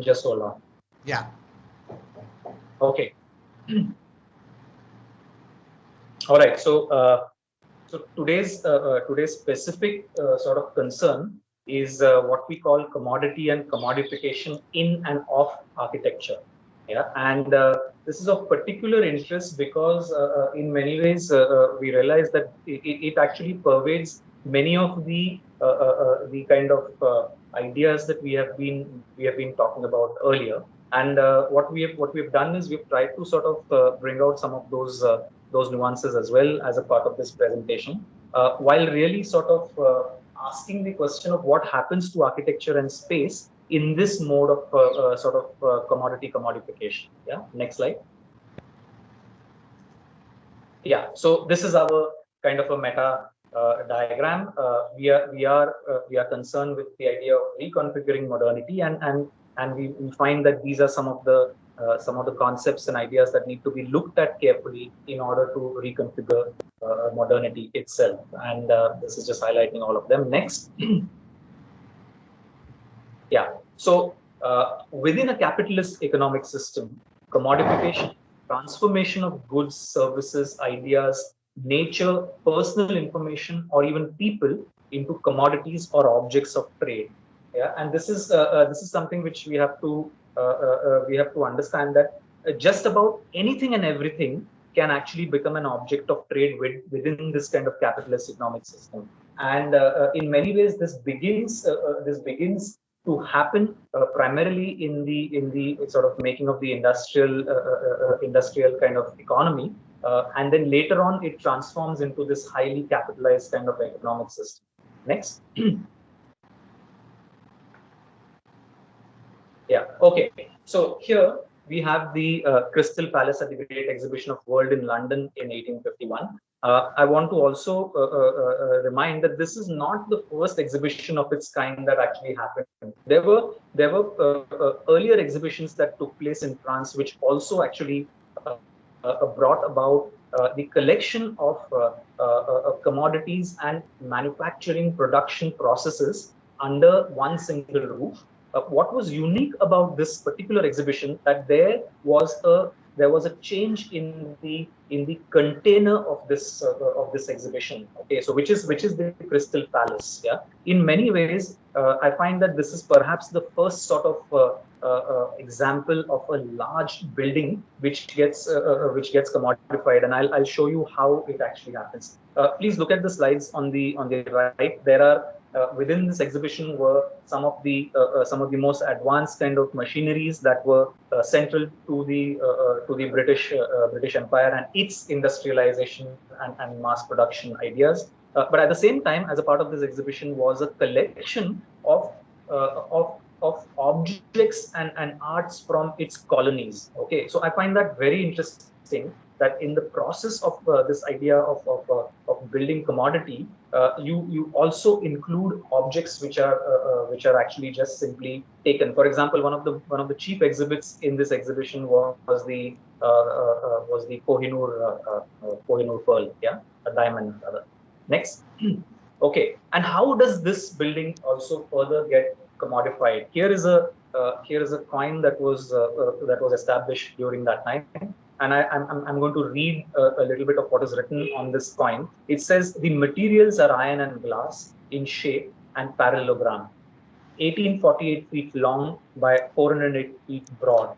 Just hold on. Yeah. Okay. All right. So today's specific sort of concern is what we call commodity and commodification in and of architecture. Yeah, and this is of particular interest because in many ways we realize that it actually pervades many of the kind of ideas that we have been talking about earlier. And what we've done is we've tried to sort of bring out some of those nuances as well as a part of this presentation, while really sort of asking the question of what happens to architecture and space in this mode of sort of commodity commodification. Yeah, next slide. Yeah, so this is our kind of a meta diagram. We are concerned with the idea of reconfiguring modernity, and we find that these are some of the concepts and ideas that need to be looked at carefully in order to reconfigure modernity itself. And this is just highlighting all of them. Next. Yeah. So within a capitalist economic system, commodification, transformation of goods, services, ideas, nature, personal information, or even people into commodities or objects of trade. Yeah, and this is something which we have to understand that just about anything and everything can actually become an object of trade within this kind of capitalist economic system. And in many ways, this begins to happen primarily in the sort of making of the industrial kind of economy, and then later on it transforms into this highly capitalized kind of economic system. Next. Yeah. Okay. So here we have the Crystal Palace at the Great Exhibition of World in London in 1851. I want to also remind that this is not the first exhibition of its kind that actually happened. There were earlier exhibitions that took place in France, which also actually brought about the collection of commodities and manufacturing production processes under one single roof. What was unique about this particular exhibition that there was a change in the container of this exhibition. Okay, so which is the Crystal Palace. Yeah, in many ways, I find that this is perhaps the first sort of example of a large building which gets commodified, and I'll show you how it actually happens. Please look at the slides on the right. There are within this exhibition were some of the most advanced kind of machineries that were central to the British Empire and its industrialization and mass production ideas. But at the same time, as a part of this exhibition, was a collection of objects and arts from its colonies. Okay, so I find that very interesting, that in the process of this idea of building commodity, you also include objects which are actually just simply taken. For example, one of the chief exhibits in this exhibition was the Kohinoor pearl, yeah, a diamond. Next. Okay, and how does this building also further get commodified? Here is a coin that was established during that time, and I'm going to read a little bit of what is written on this coin. It says the materials are iron and glass in shape and parallelogram, 1848 feet long by 408 feet broad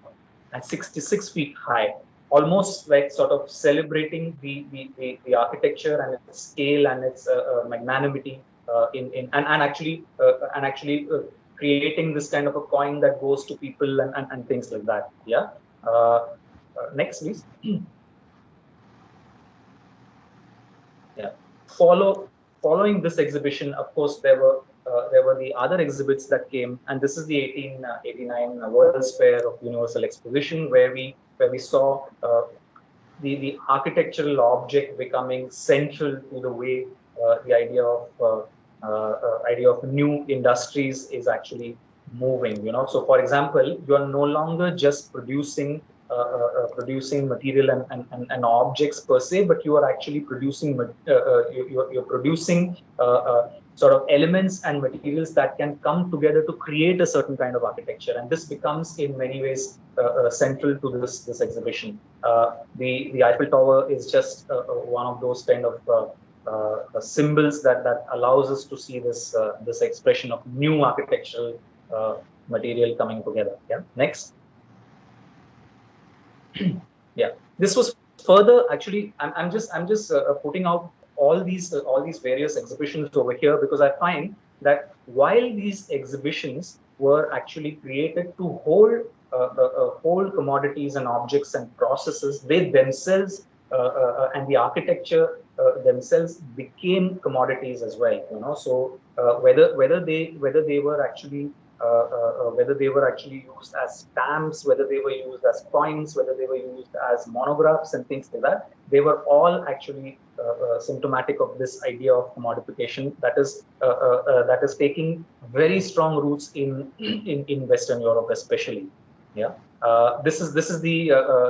and 66 feet high, almost like sort of celebrating the architecture and its scale and its magnanimity and actually creating this kind of a coin that goes to people and things like that. Yeah. Next, please. Yeah. Following this exhibition, of course, there were the other exhibits that came, and this is the 1889 World's Fair of Universal Exposition, where we saw the architectural object becoming central to the way the idea of new industries is actually moving. You know, so for example, you are no longer just producing material and objects per se, but you are actually producing you're producing sort of elements and materials that can come together to create a certain kind of architecture. And this becomes in many ways central to this exhibition. The Eiffel Tower is just one of those kind of symbols that allows us to see this expression of new architectural material coming together. Yeah. Next. Yeah. This was further actually. I'm just putting out all these various exhibitions over here because I find that while these exhibitions were actually created to hold commodities and objects and processes, they themselves and the architecture themselves became commodities as well. You know, so whether they were actually whether they were actually used as stamps, whether they were used as coins, whether they were used as monographs and things like that, they were all actually symptomatic of this idea of commodification that is taking very strong roots in Western Europe, especially. Yeah. This is the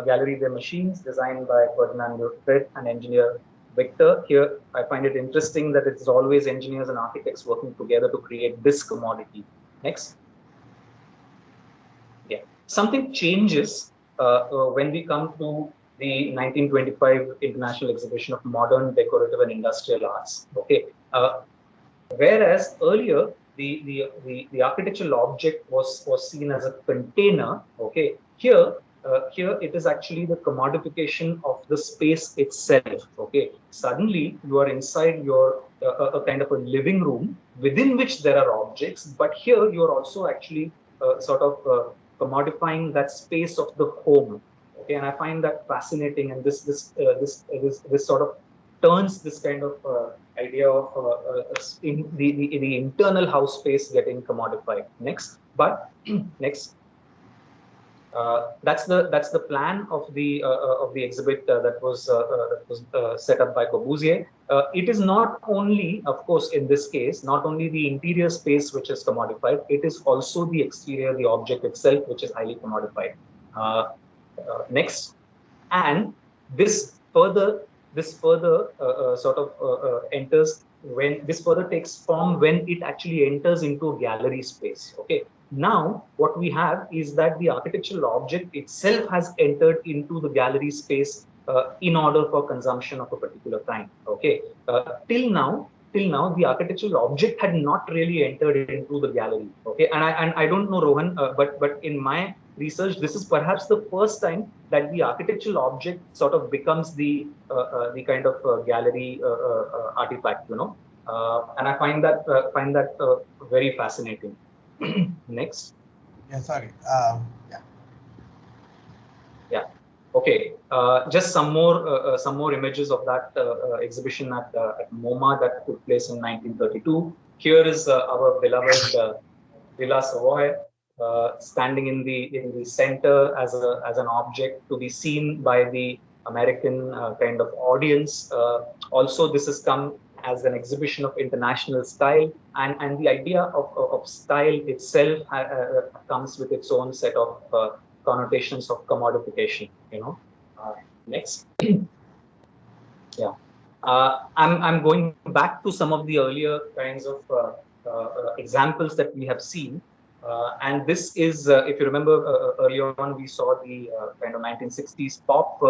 Galerie des Machines designed by Ferdinand Fred and engineer Victor. Here, I find it interesting that it's always engineers and architects working together to create this commodity. Next. Yeah, something changes when we come to the 1925 International Exhibition of Modern Decorative and Industrial Arts. Okay, whereas earlier the architectural object was seen as a container. Okay, here it is actually the commodification of the space itself. Okay, suddenly you are inside your a kind of a living room within which there are objects, but here you are also actually sort of commodifying that space of the home. Okay, and I find that fascinating, and this sort of turns this kind of idea of in the internal house space getting commodified. Next, but next. That's the plan of the exhibit that was set up by Corbusier. It is not only, of course, in this case, not only the interior space which is commodified, it is also the exterior, the object itself, which is highly commodified. Next, and this further sort of enters when this further takes form when it actually enters into a gallery space. Okay. Now, what we have is that the architectural object itself has entered into the gallery space in order for consumption of a particular kind. Okay, till now, the architectural object had not really entered into the gallery. Okay, and I don't know, Rohan, but in my research, this is perhaps the first time that the architectural object sort of becomes the kind of gallery artifact. You know, and I find that very fascinating. Next. Yeah, sorry. Yeah. Yeah. Okay. Just some more images of that exhibition at MoMA that took place in 1932. Here is our beloved Villa Savoy standing in the center as an object to be seen by the American kind of audience. Also, this has come as an exhibition of international style, and the idea of style itself comes with its own set of connotations of commodification. You know. Next. Yeah. I'm going back to some of the earlier kinds of examples that we have seen. And this is, if you remember, earlier on, we saw the kind of 1960s pop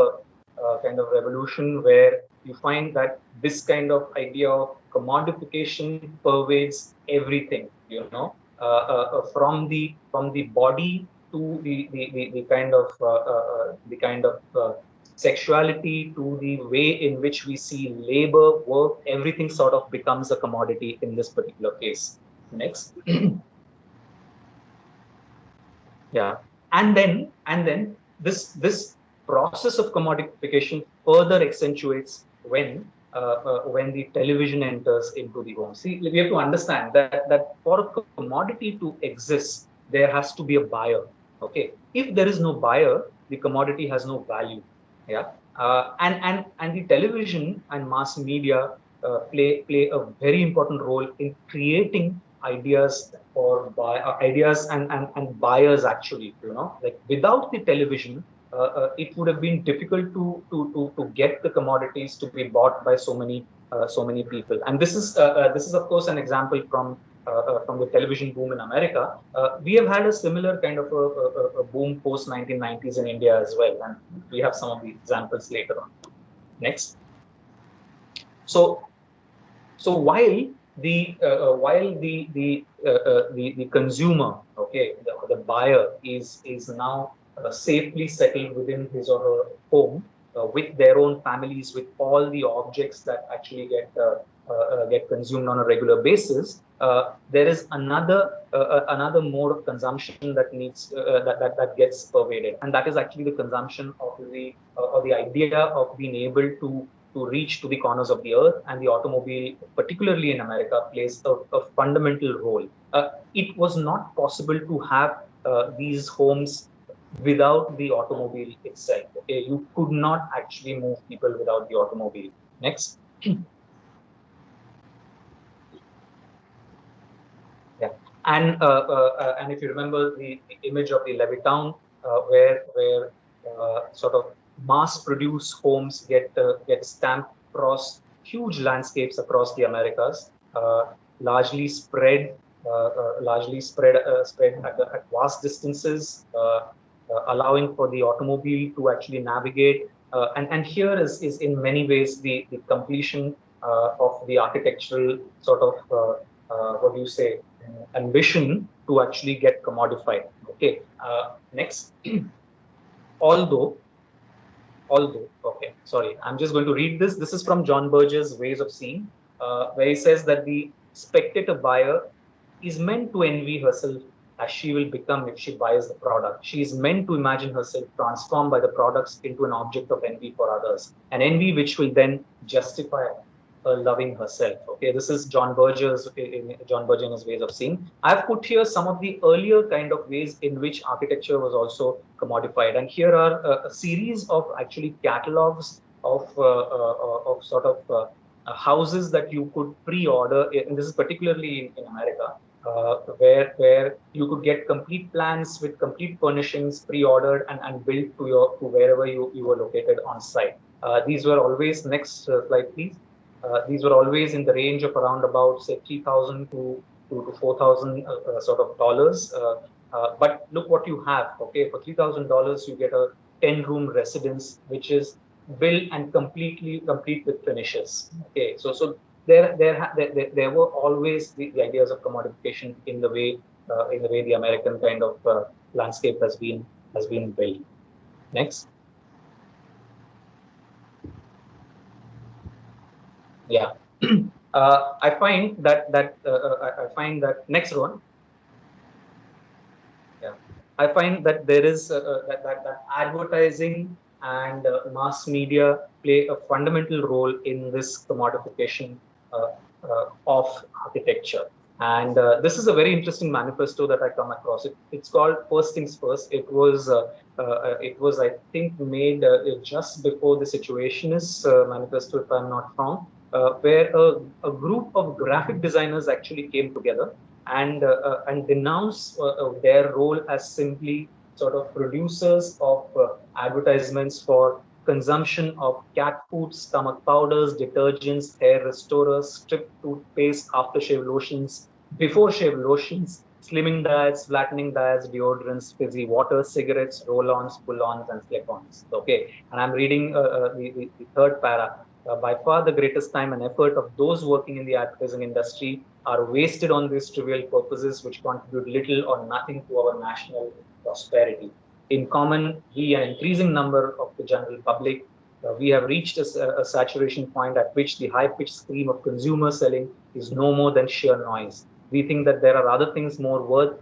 kind of revolution, where you find that this kind of idea of commodification pervades everything, you know, from the body to the kind of sexuality to the way in which we see labor, work, everything sort of becomes a commodity in this particular case. Next. Yeah, and then this process of commodification further accentuates when the television enters into the home. See, we have to understand that for a commodity to exist, there has to be a buyer. Okay, if there is no buyer, the commodity has no value. Yeah, and the television and mass media play a very important role in creating ideas or ideas and buyers, actually. You know, like without the television, it would have been difficult to get the commodities to be bought by so many people. And this is of course an example from the television boom in America. We have had a similar kind of a boom post 1990s in India as well, and we have some of the examples later on. Next. So while the consumer, okay, the buyer is now safely settled within his or her home with their own families, with all the objects that actually get consumed on a regular basis. There is another mode of consumption that needs that gets pervaded, and that is actually the consumption of the or the idea of being able to reach to the corners of the earth, and the automobile, particularly in America, plays a fundamental role. It was not possible to have these homes without the automobile itself. Okay, you could not actually move people without the automobile. Next. Yeah, and if you remember the image of the Levittown, where sort of mass-produced homes get stamped across huge landscapes across the Americas, largely spread spread at vast distances, allowing for the automobile to actually navigate. And here is in many ways the completion of the architectural sort of what do you say, ambition to actually get commodified. Okay. Next. although okay, sorry, I'm just going to read this. This is from John Berger's Ways of Seeing, where he says that the spectator buyer is meant to envy herself as she will become if she buys the product. She is meant to imagine herself transformed by the products into an object of envy for others, an envy which will then justify her loving herself. Okay, this is John Berger in his Ways of Seeing. I've put here some of the earlier kind of ways in which architecture was also commodified, and here are a series of actually catalogs of sort of houses that you could pre-order, and this is particularly in America, where you could get complete plans with complete furnishings pre-ordered and built to wherever you were located on site. These were always, next slide please. These were always in the range of around about say 3,000 to 4,000 sort of dollars. But look what you have. Okay, for $3,000 you get a 10-room residence, which is built and complete with finishes. Okay, so there were always the ideas of commodification in the way the American kind of landscape has been built. Next. Yeah. I find that next one. Yeah, I find that there is that advertising and mass media play a fundamental role in this commodification of architecture. And this is a very interesting manifesto that I come across. It's called First Things First. It was I think made just before the Situationist manifesto, if I'm not wrong, where a group of graphic designers actually came together and denounce their role as simply sort of producers of advertisements for consumption of cat food, stomach powders, detergents, hair restorers, strip toothpaste, aftershave lotions, before shave lotions, slimming diets, flattening diets, deodorants, fizzy water, cigarettes, roll-ons, pull-ons, and slip-ons. Okay, and I'm reading the third para. By far the greatest time and effort of those working in the advertising industry are wasted on these trivial purposes which contribute little or nothing to our national prosperity. In common, we, an increasing number of the general public, we have reached a saturation point at which the high-pitched scream of consumer selling is no more than sheer noise. We think that there are other things more worth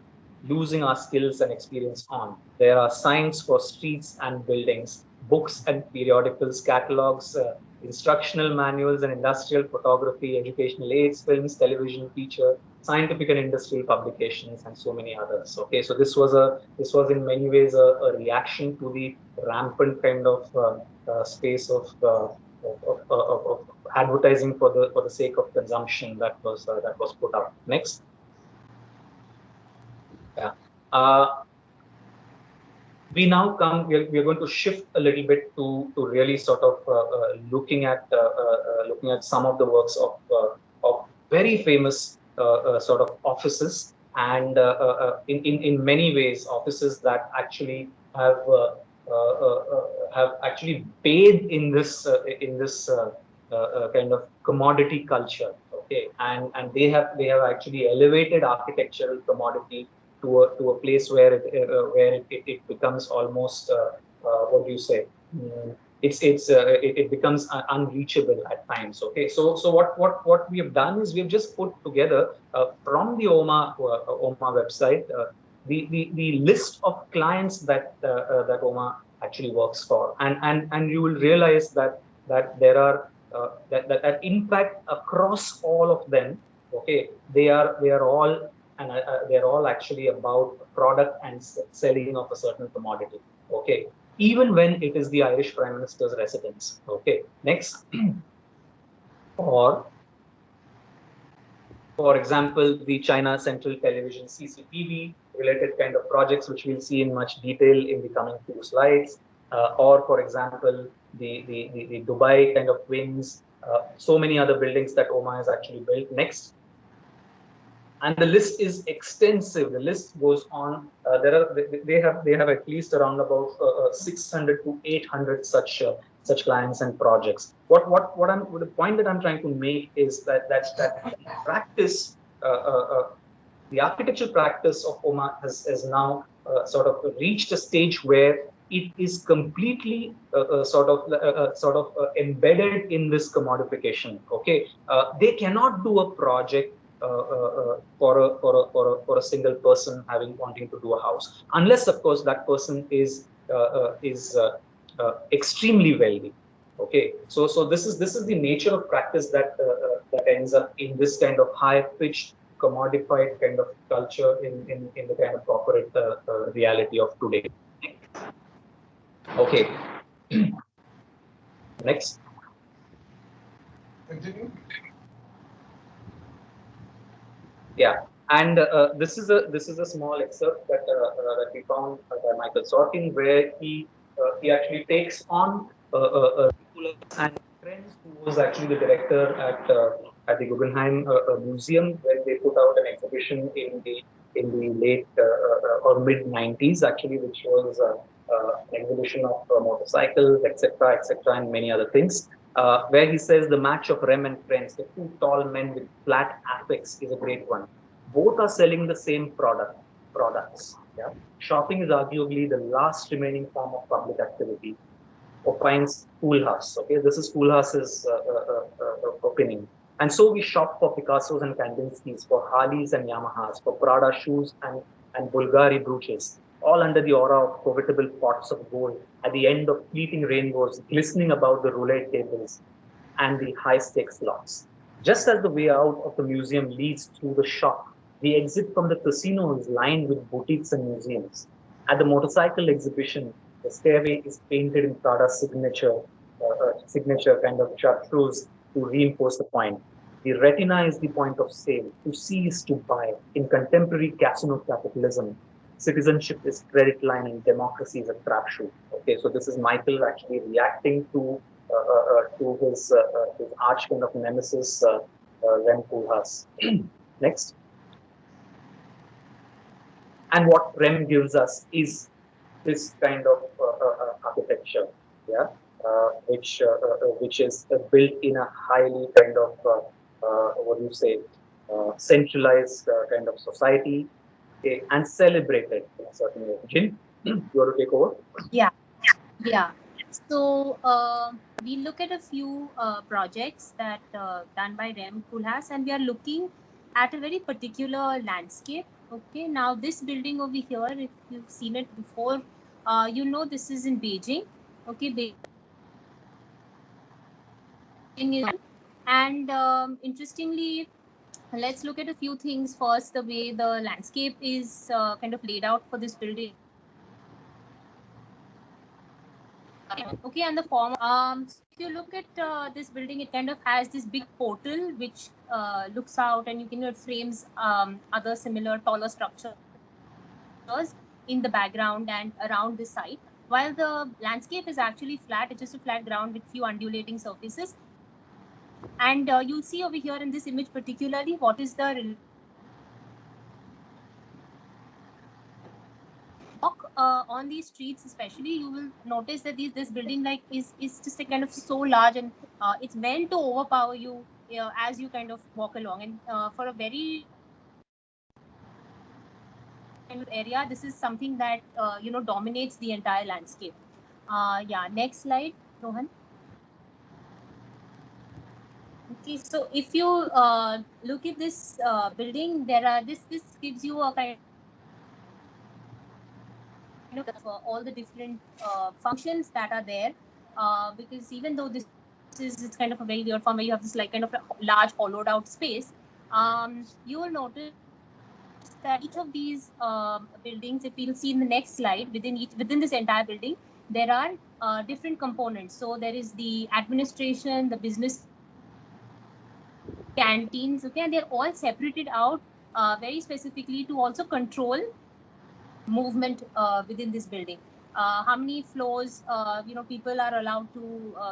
losing our skills and experience on. There are signs for streets and buildings, books and periodicals, catalogs, instructional manuals and industrial photography, educational aids, films, television, feature, scientific and industrial publications, and so many others. Okay, so this was in many ways a reaction to the rampant kind of space of advertising for the sake of consumption that was put out. Next. Yeah. we now come, we are going to shift a little bit to really sort of looking at some of the works of very famous sort of offices, and in many ways offices that actually have actually paid in this kind of commodity culture. Okay, and they have actually elevated architectural commodity to a place where it becomes almost what do you say? It becomes unreachable at times. Okay, so what we have done is we have just put together from the OMA website the list of clients that OMA actually works for, and you will realize that there are that in fact across all of them, okay, they are all, and they're all actually about product and selling of a certain commodity. Okay, even when it is the Irish Prime Minister's residence. Okay, next. Or for example, the China Central Television CCTV related kind of projects, which we'll see in much detail in the coming few slides. Or for example, the Dubai kind of wings, so many other buildings that OMA has actually built. Next. And the list is extensive. The list goes on. They have at least around about 600 to 800 such clients and projects. The point that I'm trying to make is that practice, the architectural practice of OMA has now sort of reached a stage where it is completely embedded in this commodification. Okay, they cannot do a project for a single person wanting to do a house, unless of course that person is extremely wealthy. Okay, so this is the nature of practice that ends up in this kind of high pitched commodified kind of culture in the kind of corporate reality of today. Okay. Next. Continue. Yeah, and this is a small excerpt that we found by Michael Sorkin, where he actually takes on and friends, who was actually the director at the Guggenheim Museum, when they put out an exhibition in the late or mid 90s, actually, which was an exhibition of motorcycles, etc., and many other things. Where he says the match of Rem and Friends, the two tall men with flat apex, is a great one. Both are selling the same products. Yeah? Shopping is arguably the last remaining form of public activity. Opines Koolhaas. Okay, this is Koolhaas's opinion. And so we shop for Picassos and Kandinskis, for Harleys and Yamahas, for Prada shoes and Bulgari brooches, all under the aura of covetable pots of gold at the end of fleeting rainbows glistening above the roulette tables and the high-stakes slots. Just as the way out of the museum leads through the shop, the exit from the casino is lined with boutiques and museums. At the motorcycle exhibition, the stairway is painted in Prada's signature kind of chartreuse to reinforce the point. The retina is the point of sale. To see is to buy. In contemporary casino capitalism, citizenship is credit line and democracy is a crapshoot. Okay, so this is Michael actually reacting to his arch kind of nemesis, Rem Koolhaas. Next. And what Rem gives us is this kind of architecture, yeah, which is built in a highly kind of what do you say, centralized kind of society, okay, and celebrated in a certain way. Jin, you want to take over? Yeah. So we look at a few projects that done by Rem Koolhaas, and we are looking at a very particular landscape. Okay, now this building over here, if you've seen it before, you know this is in Beijing. Okay, Beijing is, and interestingly, let's look at a few things first. The way the landscape is kind of laid out for this building. Okay, and the form. So if you look at this building, it kind of has this big portal which looks out, and you can frames other similar taller structures. in the background and around the site, while the landscape is actually flat. It's just a flat ground with few undulating surfaces. And you'll see over here in this image particularly what is the walk on these streets, especially, you will notice that this building like is just a kind of so large, and it's meant to overpower you as you kind of walk along. And for a very kind of area, this is something that dominates the entire landscape. Yeah, next slide, Rohan. Okay, so if you look at this building, this gives you a kind of all the different functions that are there, because even though it's kind of a very weird form where you have this like kind of a large hollowed out space, you will notice that each of these buildings, if you'll see in the next slide, within this entire building, there are different components. So there is the administration, the business canteens, okay, and they're all separated out very specifically to also control movement within this building. How many floors people are allowed to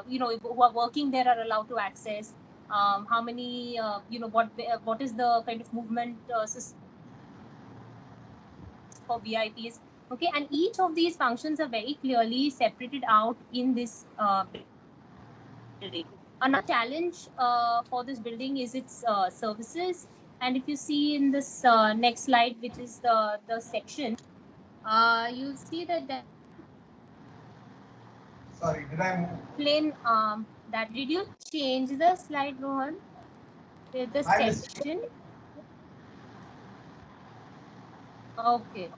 who are working there are allowed to access, how many what is the kind of movement system for VIPs, okay, and each of these functions are very clearly separated out in this building. Another challenge for this building is its services, and if you see in this next slide, which is the section, you'll see that Sorry, did I move? explain that. Did you change the slide, Rohan? The section. Okay.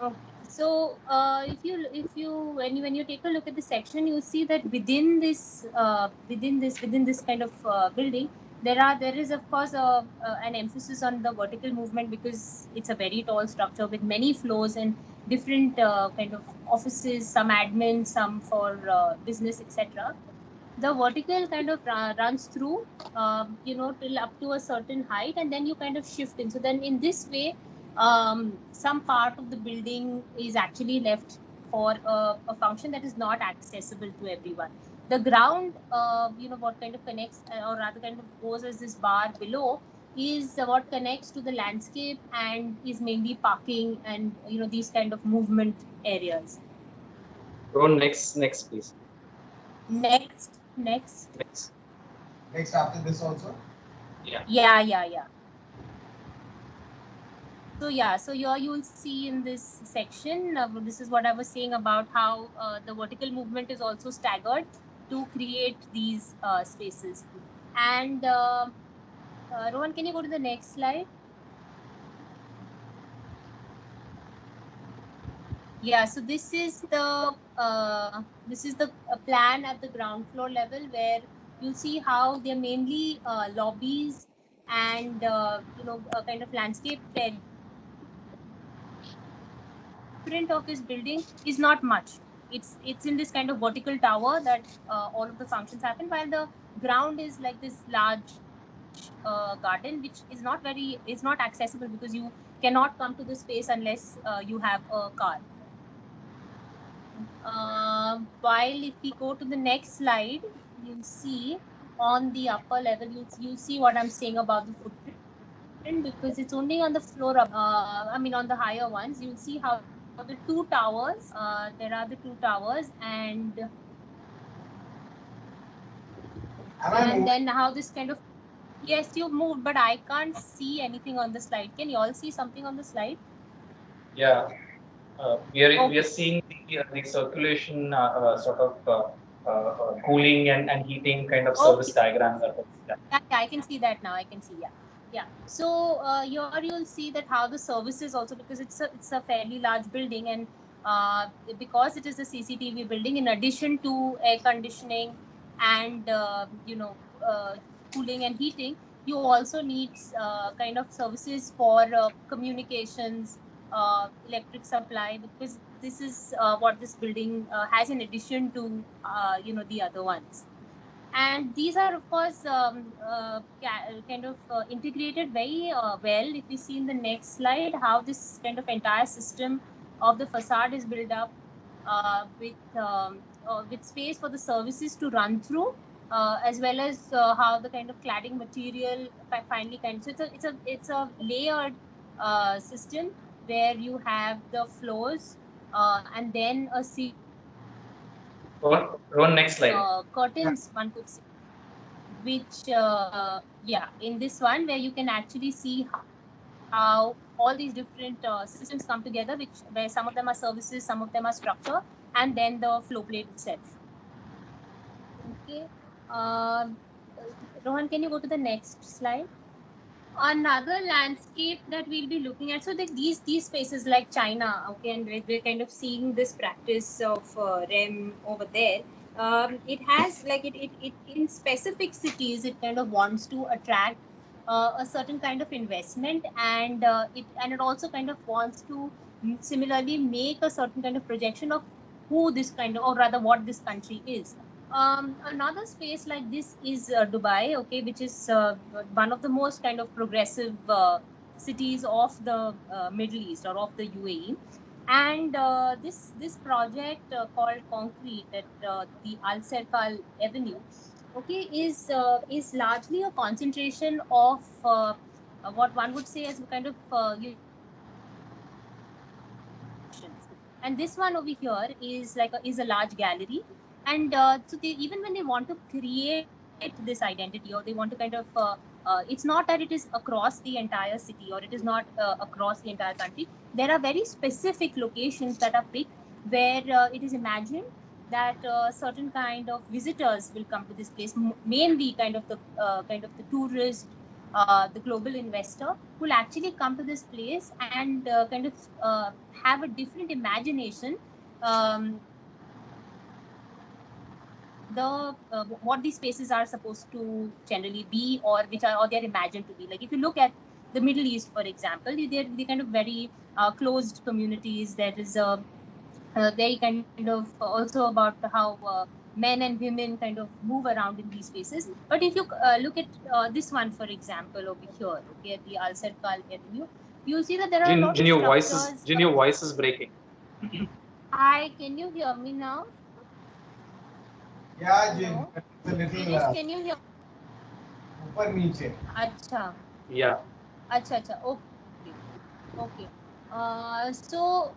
Okay. So if you when you take a look at the section, you see that within this kind of building, there is of course an emphasis on the vertical movement, because it's a very tall structure with many floors and different kind of offices, some admin, some for business, etc. The vertical kind of runs through till up to a certain height, and then you kind of shift in. So then in this way, some part of the building is actually left for a function that is not accessible to everyone. The ground, what kind of connects, or rather kind of goes as this bar below, is what connects to the landscape and is mainly parking and these kind of movement areas. Go next, please. Next. Next after this also? Yeah. So here you will see in this section, this is what I was saying about how the vertical movement is also staggered to create these spaces. And Rohan, can you go to the next slide? Yeah, so this is the plan at the ground floor level, where you'll see how they're mainly lobbies and kind of landscape. Footprint of this building is not much. It's in this kind of vertical tower that all of the functions happen, while the ground is like this large garden, which is not accessible, because you cannot come to the space unless you have a car. While if we go to the next slide, you'll see on the upper level, you'll see what I'm saying about the footprint, because it's only on the floor on the higher ones. You'll see how the two towers, there are the two towers, and then how this kind of, yes, you've moved, but I can't see anything on the slide. Can you all see something on the slide? Yeah, we are seeing the circulation sort of cooling and heating kind of service diagrams. Yeah, I can see that now. I can see, yeah. So here you'll see that how the services also, because it's a fairly large building, and because it is a CCTV building, in addition to air conditioning and cooling and heating, you also need kind of services for communications, electric supply, because this is what this building has in addition to the other ones. And these are, of course, kind of integrated very well. If you see in the next slide, how this kind of entire system of the facade is built up with space for the services to run through, as well as how the kind of cladding material finally kind. So it's a layered system where you have the floors and then a series Rohan, next slide. curtains, one could say, which yeah, in this one where you can actually see how all these different systems come together, where some of them are services, some of them are structure, and then the flow plate itself. Okay, Rohan, can you go to the next slide? Another landscape that we'll be looking at, so these spaces like China, okay, and we're kind of seeing this practice of REM over there. It has like it in specific cities, it kind of wants to attract a certain kind of investment, and it also kind of wants to similarly make a certain kind of projection of who this kind of, or rather what this country is. Another space like this is Dubai, okay, which is one of the most kind of progressive cities of the Middle East or of the UAE. And this project called Concrete at the Al Serkal Avenue, okay, is largely a concentration of what one would say as a kind of and this one over here is like is a large gallery, and so even when they want to create this identity, or they want to kind of it's not that it is across the entire city, or it is not across the entire country. There are very specific locations that are picked where it is imagined that certain kind of visitors will come to this place, mainly kind of the tourist, the global investor, who will actually come to this place and kind of have a different imagination, what these spaces are supposed to generally be, or they're imagined to be. Like if you look at the Middle East, for example, they're kind of very closed communities. There is a very kind of also about how men and women kind of move around in these spaces. But if you look at this one, for example, over here, okay, at the Al Serkal Avenue, you'll see that there are a lot of structures. Jin, your voice is breaking. Hi, can you hear me now? Yeah, Jin, Hello? it's a little Girish, can you hear? ऊपर नीचे. Acha. Yeah. Acha, acha. Okay. Okay. So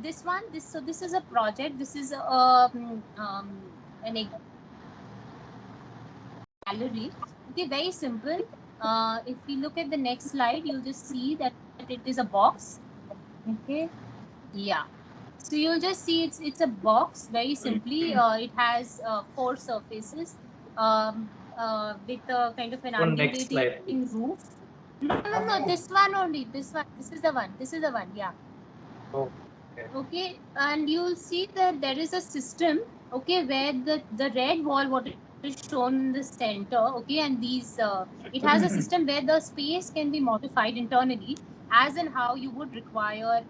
this one, this is a project. This is an gallery. Okay, very simple. If we look at the next slide, you'll just see that it is a box. Okay. Yeah. So you'll just see it's a box. Very simply, it has 4 surfaces with a kind of an undulating roof. No, this one only. This one. This is the one. This is the one. Yeah. Oh, okay, and you'll see that there is a system, okay, where the red wall, what is shown in the center, okay, and these it has a system where the space can be modified internally, as in how you would require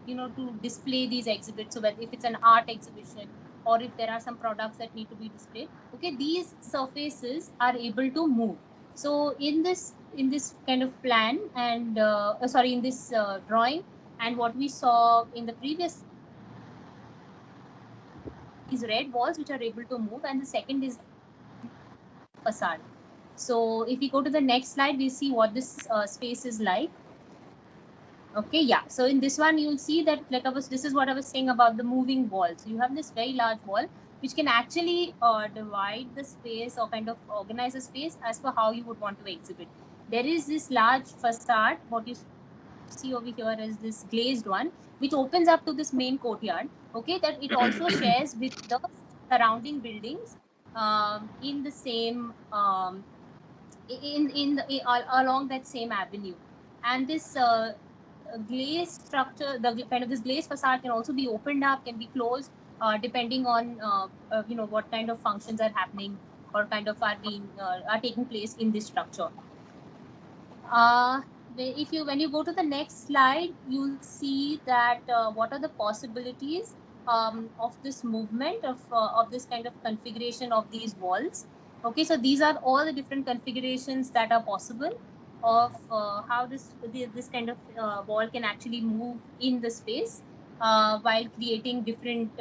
to display these exhibits. So that if it's an art exhibition, or if there are some products that need to be displayed, okay, these surfaces are able to move. So in this kind of plan, and in this drawing, and what we saw in the previous, these red walls which are able to move, and the second is facade. So if we go to the next slide, we see what this space is like. Okay, yeah. So in this one, you'll see that this is what I was saying about the moving wall. So you have this very large wall which can actually divide the space, or kind of organize the space as per how you would want to exhibit. There is this large facade, what you see over here is this glazed one, which opens up to this main courtyard, okay, that it also shares with the surrounding buildings in the same along that same avenue. And this glazed structure, the kind of this glazed facade can also be opened up, can be closed, depending on what kind of functions are happening, or kind of are taking place in this structure. When you go to the next slide, you'll see that what are the possibilities of this movement, of this kind of configuration of these walls. Okay, so these are all the different configurations that are possible of how this kind of wall can actually move in the space while creating different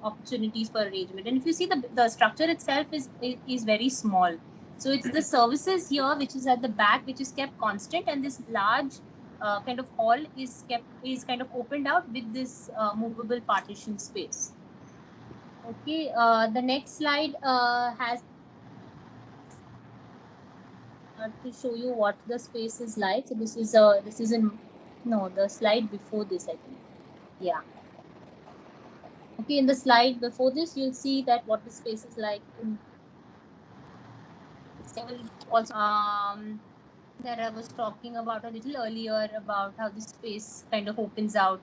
opportunities for arrangement. And if you see the structure itself is very small. So it's the services here which is at the back which is kept constant, and this large kind of hall is kind of opened out with this movable partition space. Okay, the next slide has to show you what the space is like. So this is the slide before this, I think. Yeah. Okay, in the slide before this, you'll see that what the space is like. Also, that I was talking about a little earlier about how the space kind of opens out.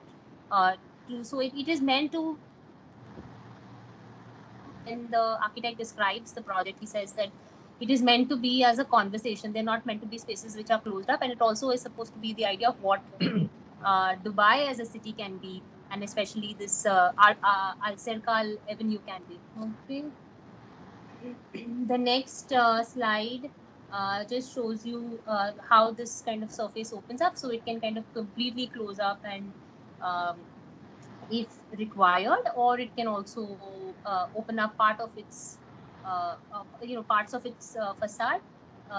So it is meant to. When the architect describes the project, he says that it is meant to be as a conversation. They're not meant to be spaces which are closed up, and it also is supposed to be the idea of what Dubai as a city can be, and especially this Al Serkal Avenue can be. Okay. The next slide just shows you how this kind of surface opens up, so it can kind of completely close up and if required, or it can also open up part of its parts of its facade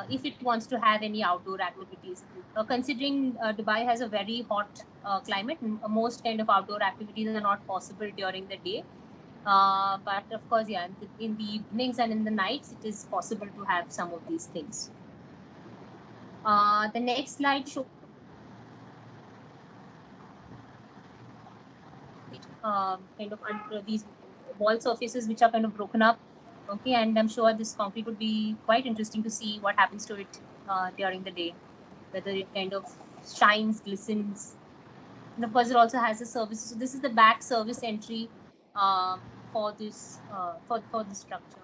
if it wants to have any outdoor activities. Considering Dubai has a very hot climate, most kind of outdoor activities are not possible during the day. But of course, yeah, in the evenings and in the nights, it is possible to have some of these things. The next slide shows kind of these wall surfaces which are kind of broken up. Okay, and I'm sure this concrete would be quite interesting to see what happens to it during the day, whether it kind of shines, glistens. And of course, it also has a service. So this is the back service entry for this for the structure.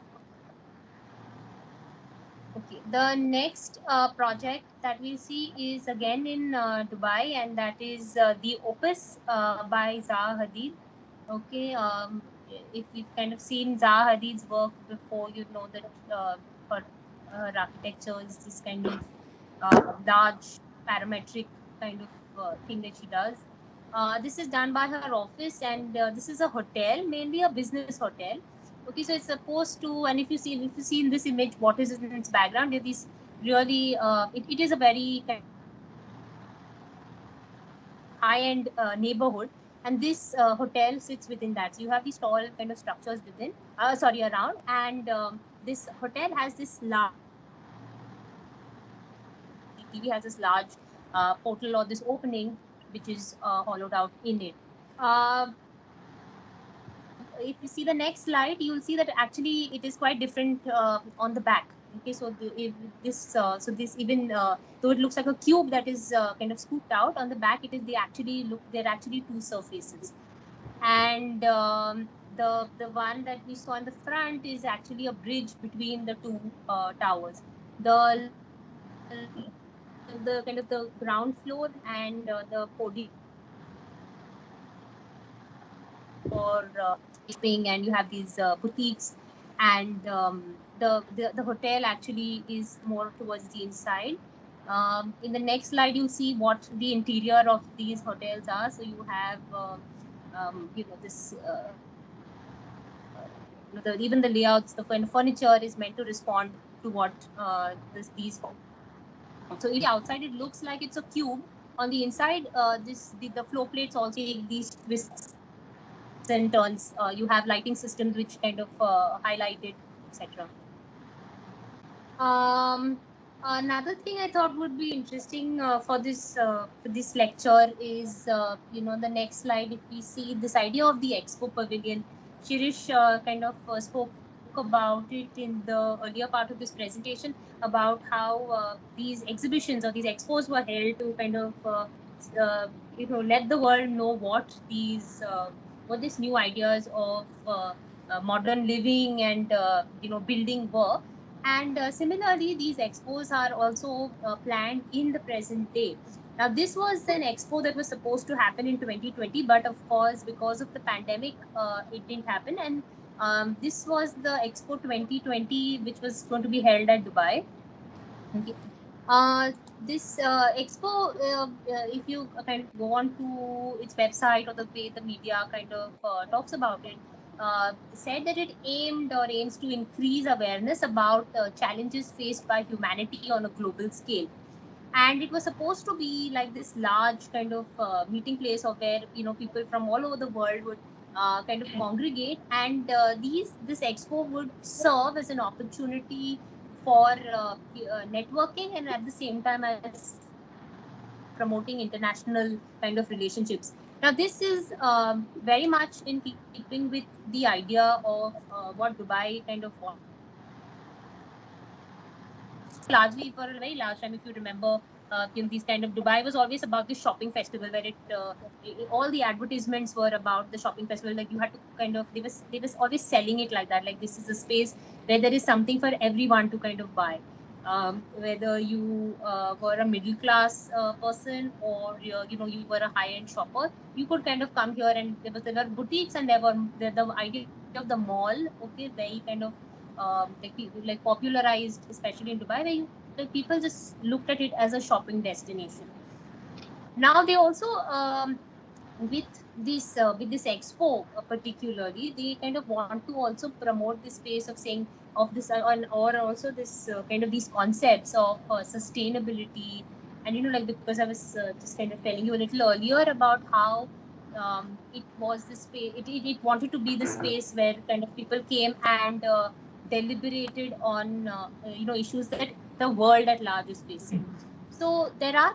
Okay, the next project that we see is again in Dubai, and that is the Opus by Zaha Hadid. Okay, if you've kind of seen Zaha Hadid's work before, you know that her architecture is this kind of large parametric kind of thing that she does. This is done by her office, and this is a hotel, mainly a business hotel. Okay, so it's supposed to, and if you see in this image, what is in its background? It is really, it is a very kind of high-end neighborhood, and this hotel sits within that. So you have these tall kind of structures within, around, and this hotel has this large. TV has this large portal or this opening which is hollowed out in it. If you see the next slide, you'll see that actually it is quite different on the back. Okay, so this even though it looks like a cube that is kind of scooped out, on the back it is they're actually two surfaces, and the one that we saw in the front is actually a bridge between the two towers. The kind of the ground floor and the podium for sleeping, and you have these boutiques, and the hotel actually is more towards the inside. In the next slide, you'll see what the interior of these hotels are. So you have this even the layouts, the furniture is meant to respond to what these. So the outside it looks like it's a cube. On the inside, the floor plates also take these twists and turns. You have lighting systems which kind of highlight it, etc. Another thing I thought would be interesting for this lecture is the next slide. If we see this idea of the Expo Pavilion, Shirish kind of spoke about it in the earlier part of this presentation about how these exhibitions or these expos were held to kind of let the world know what these new ideas of modern living and building were. And similarly, these expos are also planned in the present day. Now, this was an expo that was supposed to happen in 2020, but of course, because of the pandemic, it didn't happen. And This was the Expo 2020, which was going to be held at Dubai. Okay. This expo, if you kind of go on to its website or the way the media kind of talks about it, said that it aimed or aims to increase awareness about challenges faced by humanity on a global scale. And it was supposed to be like this large kind of meeting place of where people from all over the world would kind of congregate, and this expo would serve as an opportunity for networking and at the same time as promoting international kind of relationships. Now, this is very much in keeping with the idea of what Dubai kind of wants. Largely for a very large time, if you remember, these kind of Dubai was always about the shopping festival, where all the advertisements were about the shopping festival. Like you had to kind of, they was always selling it like that. Like this is a space where there is something for everyone to kind of buy. Whether you were a middle class person or you were a high end shopper, you could kind of come here, and there were boutiques, and there were the idea of the mall. Okay, very kind of like popularized, especially in Dubai, where people just looked at it as a shopping destination. Now they also with this expo particularly, they kind of want to also promote this space of saying of this or also this kind of these concepts of sustainability. And like, because I was just kind of telling you a little earlier about how it was this space, it wanted to be the space where kind of people came and deliberated on issues that the world at large is facing. So there are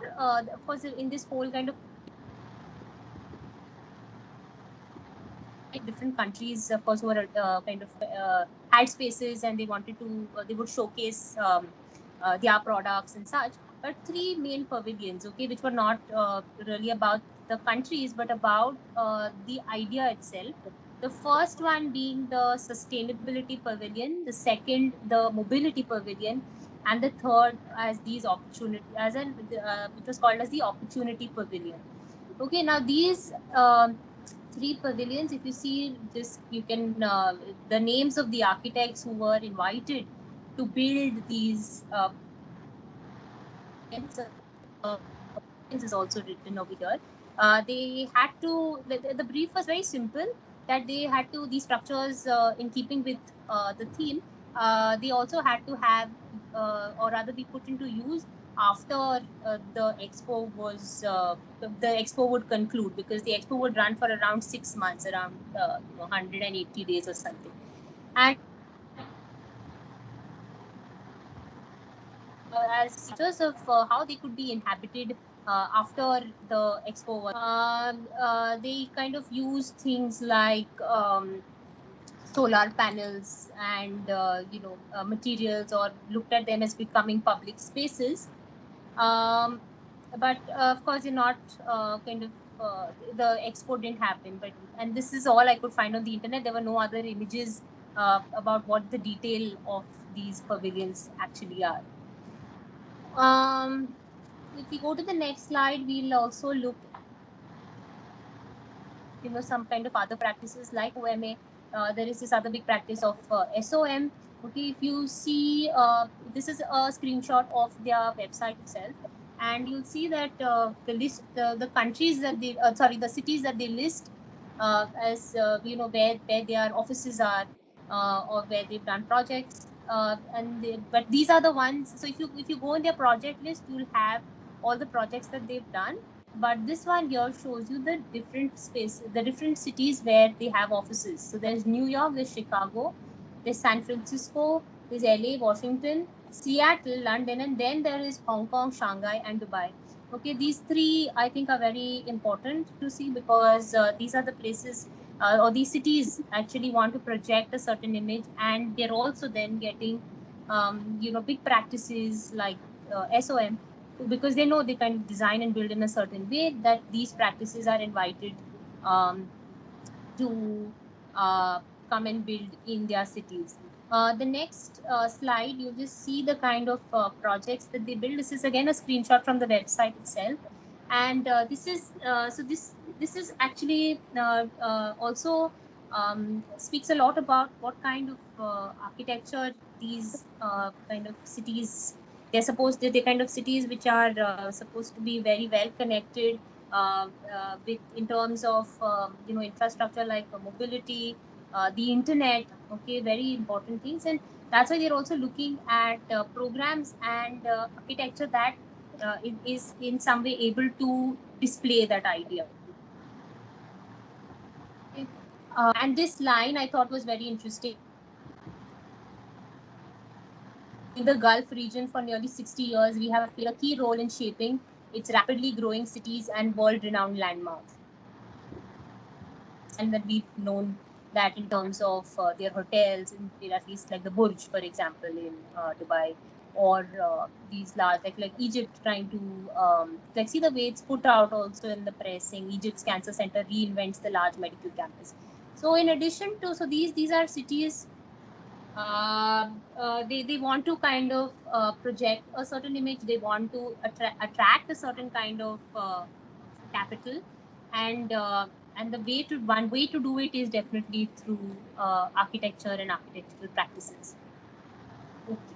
of course in this whole kind of different countries, of course, who are kind of had spaces, and they wanted to they would showcase their products and such. But three main pavilions, okay, which were not really about the countries but about the idea itself. The first one being the sustainability pavilion, the second the mobility pavilion, and the third as these opportunity as an which was called as the opportunity pavilion. Okay, now these three pavilions, if you see this, you can the names of the architects who were invited to build these is also written over here. They had to, the brief was very simple, that they had to, these structures in keeping with the theme, they also had to have or rather be put into use after the expo was the expo would conclude, because the expo would run for around 6 months, around 180 days or something. And as features of how they could be inhabited after the expo, they kind of use things like solar panels and materials, or looked at them as becoming public spaces. But of course, you're not kind of the expo didn't happen. But and this is all I could find on the internet. There were no other images about what the detail of these pavilions actually are. If we go to the next slide, we'll also look some kind of other practices like OMA. There is this other big practice of SOM. Okay, if you see, this is a screenshot of their website itself, and you'll see that the list, the countries that they, the cities that they list as where their offices are or where they've done projects. But these are the ones. So if you go in their project list, you'll have all the projects that they've done. But this one here shows you the different spaces, the different cities where they have offices. So there's New York, there's Chicago, there's San Francisco, there's LA, Washington, Seattle, London, and then there is Hong Kong, Shanghai, and Dubai. Okay, these three I think are very important to see, because these are the places or these cities actually want to project a certain image, and they're also then getting big practices like SOM, because they know they can design and build in a certain way, that these practices are invited to come and build in their cities. The next slide, you just see the kind of projects that they build. This is again a screenshot from the website itself, and this is so this is actually also speaks a lot about what kind of architecture these kind of cities. They're kind of cities which are supposed to be very well connected with in terms of infrastructure like mobility, the internet. Okay, very important things, and that's why they're also looking at programs and architecture that is in some way able to display that idea. And this line I thought was very interesting. In the Gulf region for nearly 60 years, we have played a key role in shaping its rapidly growing cities and world-renowned landmarks. And that we've known that in terms of their hotels, at least like the Burj, for example, in Dubai, or these large, like Egypt trying to see the way it's put out also in the press, saying Egypt's cancer center reinvents the large medical campus. So in addition to, so these are cities, they want to kind of project a certain image. They want to attract a certain kind of capital, and one way to do it is definitely through architecture and architectural practices. Okay.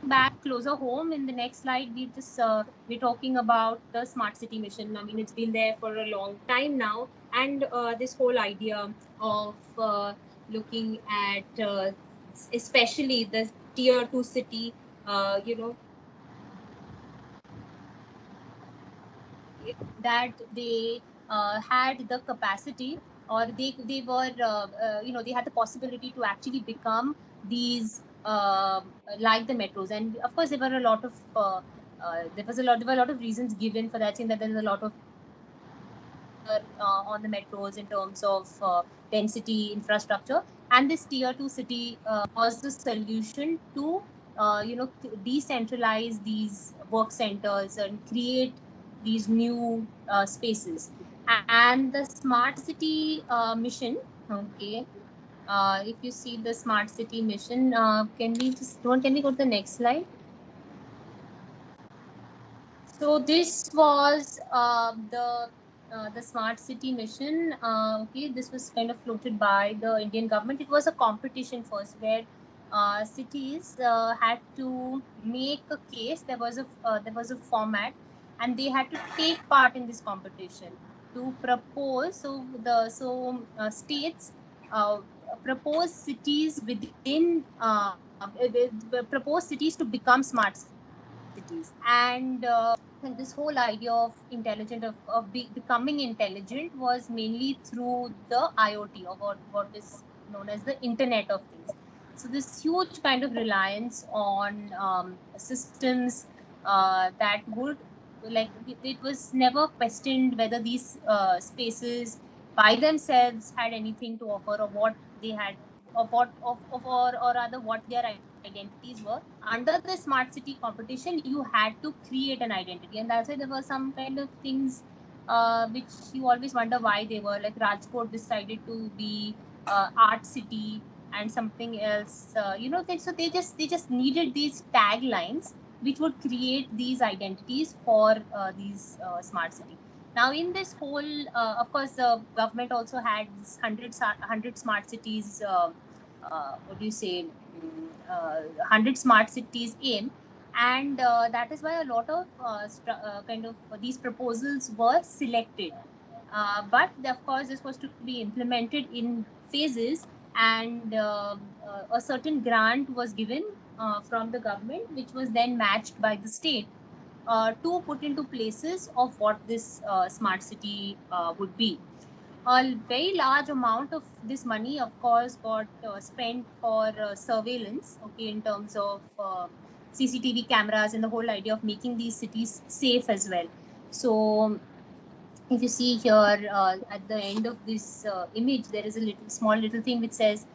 Back closer home in the next slide, we're talking about the smart city mission. I mean, it's been there for a long time now, and this whole idea of looking at especially the tier 2 city, that they had the capacity, or they were they had the possibility to actually become these like the metros. And of course there were a lot of there were a lot of reasons given for that, saying that there is a lot of on the metros in terms of density infrastructure, and this tier 2 city was the solution to decentralize these work centers and create these new spaces. And the smart city mission, okay, if you see the smart city mission, can we go to the next slide? So this was the smart city mission. Okay, this was kind of floated by the Indian government. It was a competition first, where cities had to make a case. There was a format, and they had to take part in this competition to propose. So states propose cities within propose cities to become smart cities. And this whole idea of becoming intelligent was mainly through the IoT, or what is known as the Internet of Things. So this huge kind of reliance on systems that would, like, it was never questioned whether these spaces by themselves had anything to offer, or what they had, or rather what their identities were. Under the smart city competition, you had to create an identity, and that's why there were some kind of things which you always wonder why they were, like Rajkot decided to be art city, and something else, so they just needed these taglines which would create these identities for these smart city. Now in this whole of course the government also had 100 smart cities, what do you say, 100 smart cities aim, and that is why a lot of kind of these proposals were selected, but of course this was to be implemented in phases, and a certain grant was given from the government, which was then matched by the state to put into places of what this smart city would be. A very large amount of this money, of course, got spent for surveillance, okay, in terms of CCTV cameras and the whole idea of making these cities safe as well. So if you see here at the end of this image, there is a small little thing which says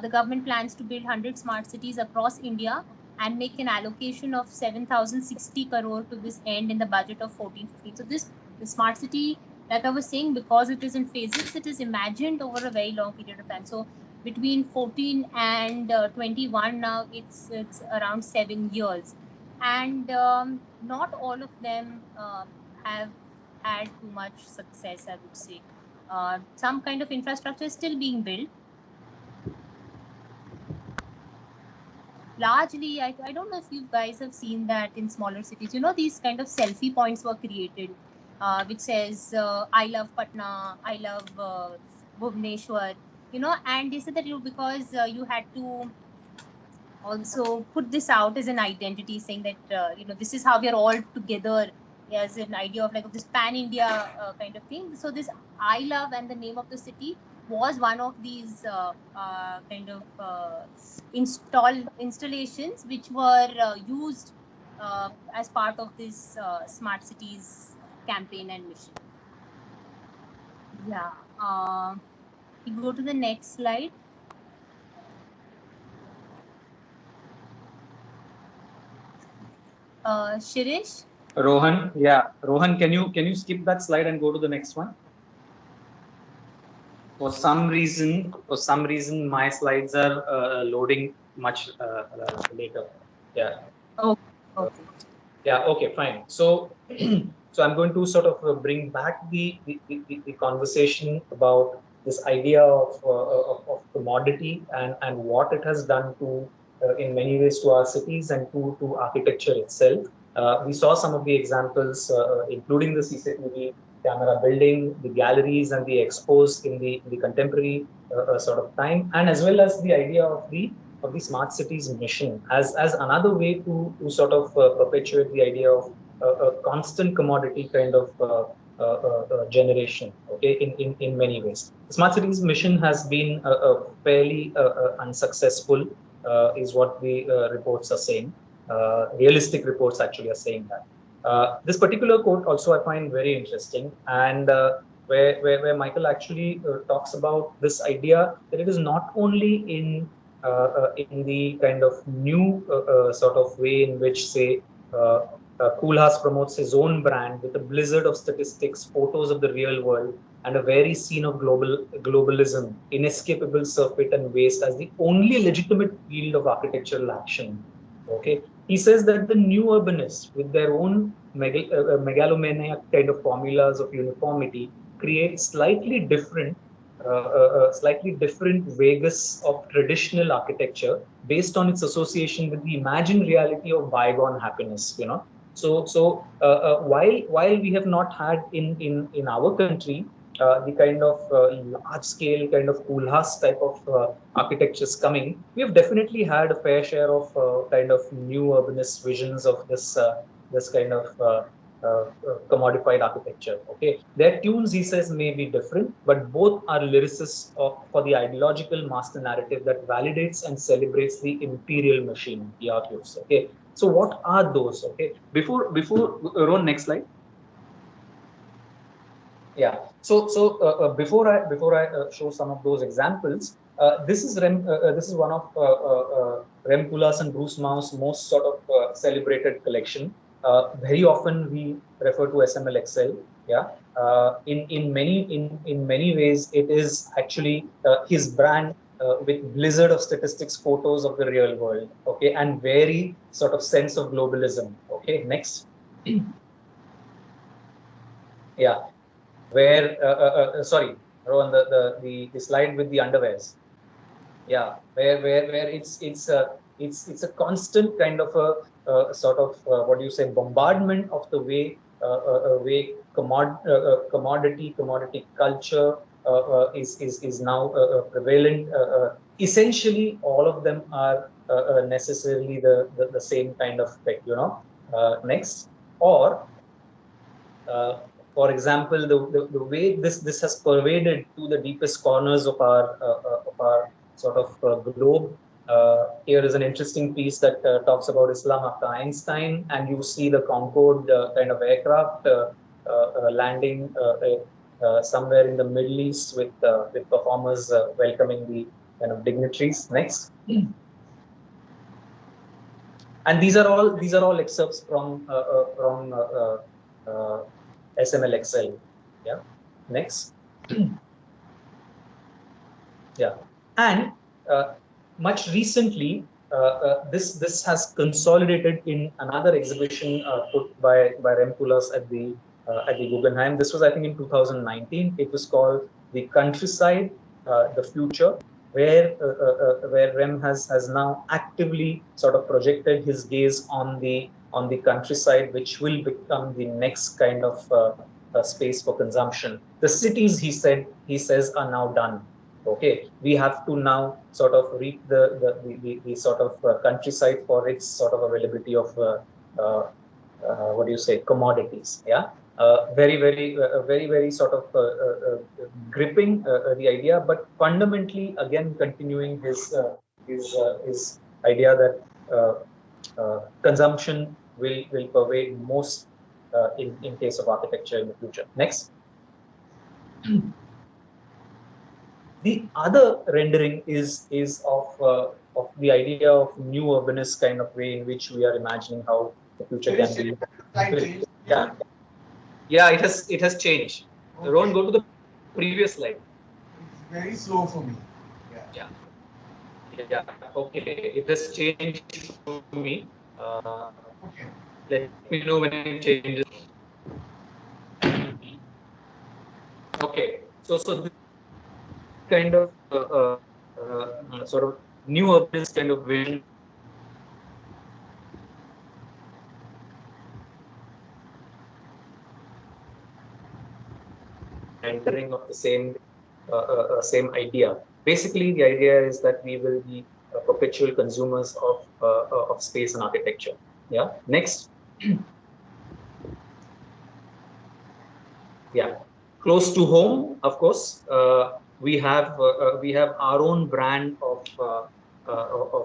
the government plans to build 100 smart cities across India and make an allocation of 7,060 crore to this end in the budget of 1450. So the smart city, like I was saying, because it is in phases, it is imagined over a very long period of time. So between 14 and 21 now, it's around 7 years, and not all of them have had too much success, I would say. Some kind of infrastructure is still being built. Largely, I don't know if you guys have seen that in smaller cities. These kind of selfie points were created, which says, I love Patna, I love Bhubaneswar, and they said that because you had to also put this out as an identity, saying that, this is how we are all together, as an idea of like this pan-India kind of thing. So this I love and the name of the city was one of these kind of installations which were used as part of this smart cities campaign and mission. Yeah. We go to the next slide. Shirish? Rohan, yeah, Rohan, can you skip that slide and go to the next one? For some reason, my slides are loading much later. Yeah. Oh, okay. Yeah. Okay. Fine. So, so I'm going to sort of bring back the conversation about this idea of commodity and what it has done to in many ways to our cities and to architecture itself. We saw some of the examples, including the CCTV camera building, the galleries and the expos in the contemporary sort of time, and as well as the idea of the smart cities mission as another way to sort of perpetuate the idea of a constant commodity kind of generation, okay, in many ways. The smart cities mission has been fairly unsuccessful, is what the reports are saying. Realistic reports actually are saying that. This particular quote also I find very interesting, and where Michael actually talks about this idea that it is not only in the kind of new sort of way in which, say, Koolhaas promotes his own brand with a blizzard of statistics, photos of the real world, and a very scene of globalism, inescapable surfeit and waste as the only legitimate field of architectural action. Okay, he says that the new urbanists, with their own megalomaniac kind of formulas of uniformity, create slightly different Vegas of traditional architecture based on its association with the imagined reality of bygone happiness. While we have not had in our country the kind of large scale kind of Koolhaas type of architectures coming, we have definitely had a fair share of kind of new urbanist visions of this kind of commodified architecture. Okay, their tunes, he says, may be different, but both are lyricists for the ideological master narrative that validates and celebrates the imperial machine. He argues. Okay, so what are those? Okay, before Ron, next slide. Yeah. So before I show some of those examples, this is one of Rem Koolhaas and Bruce Mau's most sort of celebrated collection. Very often we refer to SML-XL. Yeah. In many ways, it is actually his brand with blizzard of statistics, photos of the real world. Okay, and very sort of sense of globalism. Okay. Next. Yeah. Where sorry, Rohan, the slide with the underwears. Yeah, where it's a constant kind of a sort of what do you say, bombardment of the way commodity culture is now prevalent. Essentially, all of them are necessarily the same kind of tech. Next. Or for example, the way this has pervaded to the deepest corners of our sort of globe. Here is an interesting piece that talks about Islam after Einstein, and you see the Concorde kind of aircraft landing somewhere in the Middle East with performers welcoming the kind of dignitaries. Next. And these are all excerpts from SML-XL. Yeah. Next. Yeah. And much recently, this has consolidated in another exhibition put by Rem Koolhaas at the at the Guggenheim. This was, I think, in 2019. It was called The Countryside, the Future, where Rem has now actively sort of projected his gaze on the countryside, which will become the next kind of space for consumption. The cities, he says, are now done. Okay, we have to now sort of reap the sort of countryside for its sort of availability of what do you say, commodities. Yeah, very sort of gripping the idea, but fundamentally again continuing his idea that consumption will pervade most in case of architecture in the future. Next. The other rendering is of the idea of new urbanist kind of way in which we are imagining how the future can be. Yeah, yeah, it has changed. Okay. Ron, go to the previous slide. It's very slow for me. Yeah. Yeah. Okay, it has changed for me. Okay. Let me know when it changes. Okay, so this kind of sort of new urbanist kind of vision. Rendering of the same idea. Basically, the idea is that we will be perpetual consumers of space and architecture. Yeah. Next. Yeah. Close to home, of course. We have our own brand of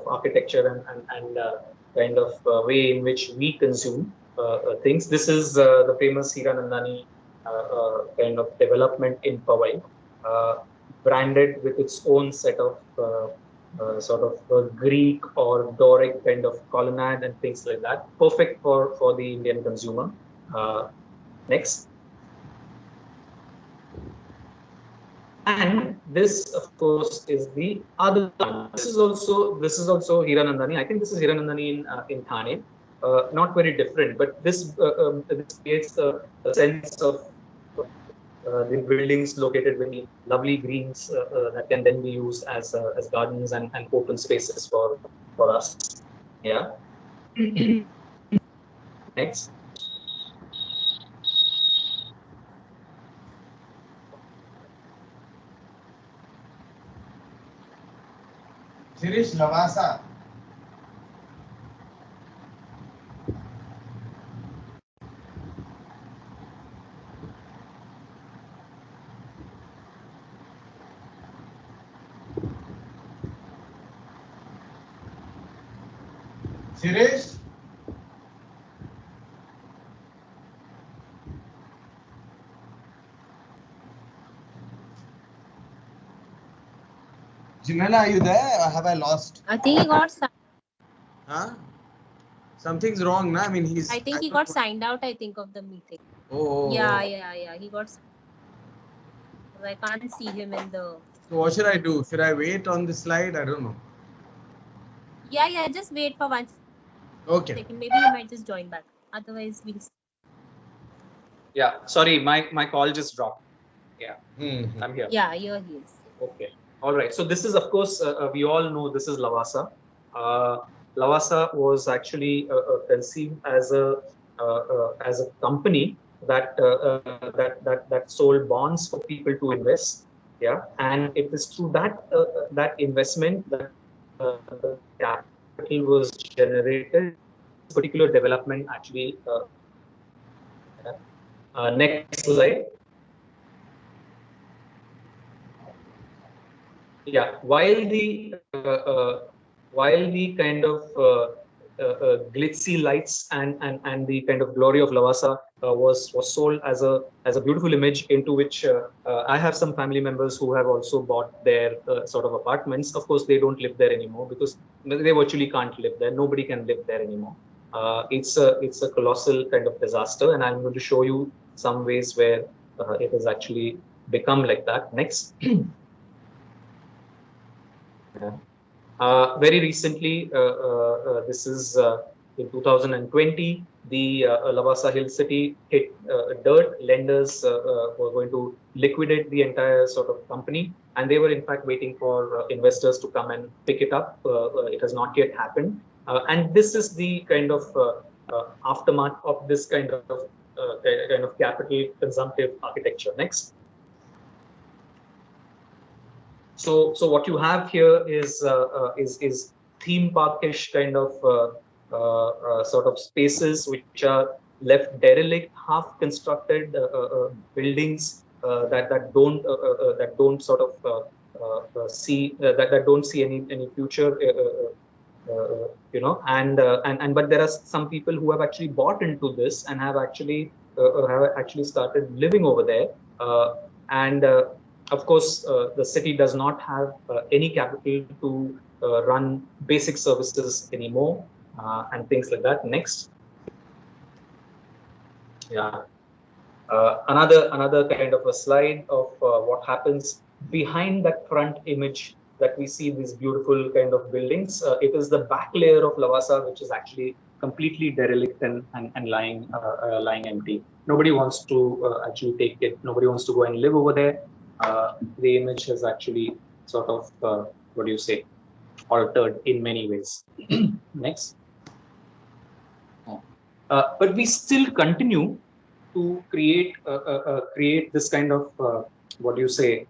architecture and kind of way in which we consume things. This is the famous Hiranandani kind of development in Powai, branded with its own set of sort of Greek or Doric kind of colonnade and things like that. Perfect for the Indian consumer. Next. And this, of course, is the other one. This is also Hiranandani. I think this is Hiranandani in Thane. Not very different, but this creates a sense of the buildings located with lovely greens that can then be used as gardens and open spaces for us. Yeah. Next. Shirish Lavasa. Shirish. Janela, are you there or have I lost? I think he got. Huh? Something's wrong, na? I mean, I think he got signed out. I think of the meeting. Oh. Yeah. He got. I can't see him in the. So what should I do? Should I wait on the slide? I don't know. Yeah. Just wait for 1 Okay. second. Maybe he might just join back. Otherwise, we'll. Yeah. Sorry, my call just dropped. Yeah. I'm here. Yeah, here he is. Okay. All right. So this is, of course, we all know this is Lavasa. Lavasa was actually conceived as a company that sold bonds for people to invest. Yeah, and it is through that investment that the capital was generated. This particular development actually. Next slide. Yeah, while the kind of glitzy lights and the kind of glory of Lavasa was sold as a beautiful image into which I have some family members who have also bought their sort of apartments. Of course, they don't live there anymore because they virtually can't live there. Nobody can live there anymore. It's a colossal kind of disaster, and I'm going to show you some ways where it has actually become like that. Next. Very recently, this is in 2020, the Lavasa Hill City hit dirt. Lenders were going to liquidate the entire sort of company, and they were in fact waiting for investors to come and pick it up. It has not yet happened, and this is the kind of aftermath of this kind of capital consumptive architecture. Next. So what you have here is theme parkish kind of sort of spaces which are left derelict, half constructed buildings that don't sort of see that don't see any future. And but there are some people who have actually bought into this and have actually started living over there, and of course the city does not have any capital to run basic services anymore, and things like that. Next. Yeah. Another kind of a slide of what happens behind that front image that we see these beautiful kind of buildings. It is the back layer of Lavasa, which is actually completely derelict and lying empty. Nobody wants to actually take it. Nobody wants to go and live over there. The image has actually sort of, what do you say, altered in many ways. Next. But we still continue to create this kind of what do you say,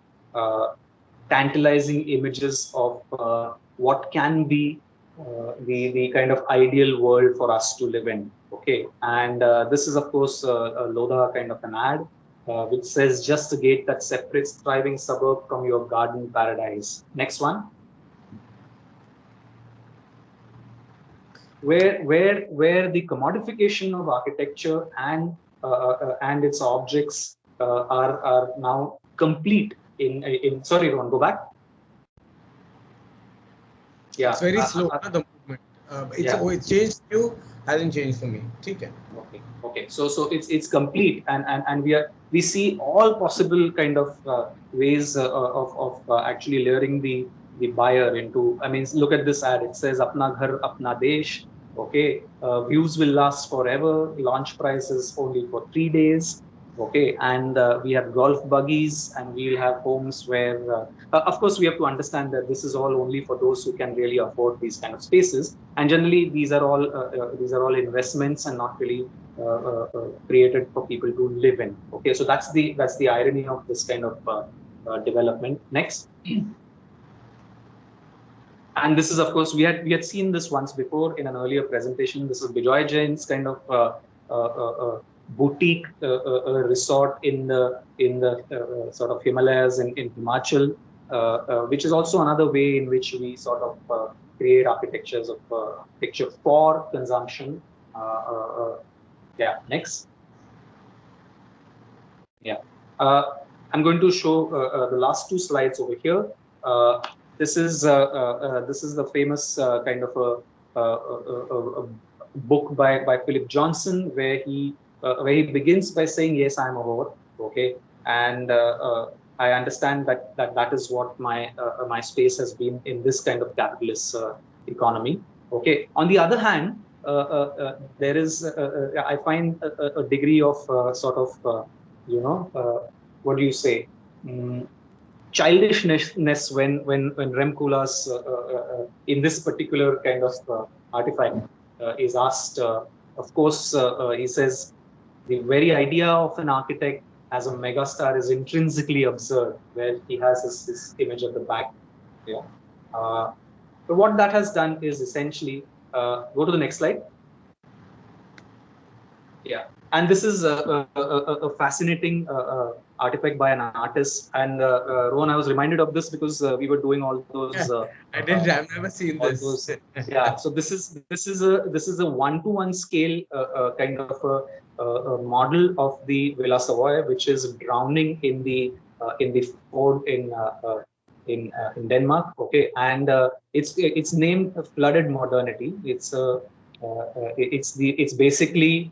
tantalizing images of what can be the kind of ideal world for us to live in. Okay, and this is of course a Lodha kind of an ad which says, just a gate that separates thriving suburb from your garden paradise. Next one. Where the commodification of architecture and its objects are now complete in sorry, Ron, go back. Yeah, it's very slow, the movement. It's changed for you, hasn't changed for me. Okay. Okay. So it's complete, and we see all possible kind of ways of actually luring the buyer into. I mean, look at this ad. It says "Apna Ghar, Apna Desh." Okay, views will last forever. Launch price is only for 3 days. Okay, and we have golf buggies, and we'll have homes where, of course, we have to understand that this is all only for those who can really afford these kind of spaces. And generally, these are all investments and not really created for people to live in. Okay, so that's the irony of this kind of development. Next. And this is, of course, we had seen this once before in an earlier presentation. This is Bijoy Jain's kind of boutique resort in the sort of Himalayas in Himachal, which is also another way in which we sort of create architectures of architecture for consumption. Yeah. Next. Yeah. I'm going to show the last two slides over here. This is the famous kind of a book by Philip Johnson, where he begins by saying, "Yes, I am a whore." Okay, and I understand that is what my space has been in this kind of capitalist economy. Okay. On the other hand, there is I find a degree of sort of what do you say? Childishness when Rem Koolhaas in this particular kind of artifact is asked. Of course, he says the very idea of an architect as a megastar is intrinsically absurd, where he has this image at the back. Yeah. But what that has done is essentially go to the next slide. Yeah. And this is a fascinating artifact by an artist. And Rohan, I was reminded of this because we were doing all those. I've never seen this. Those, yeah. So this is a 1-to-1 scale kind of a model of the Villa Savoy, which is drowning in the fjord in Denmark. Okay, and it's named Flooded Modernity. It's basically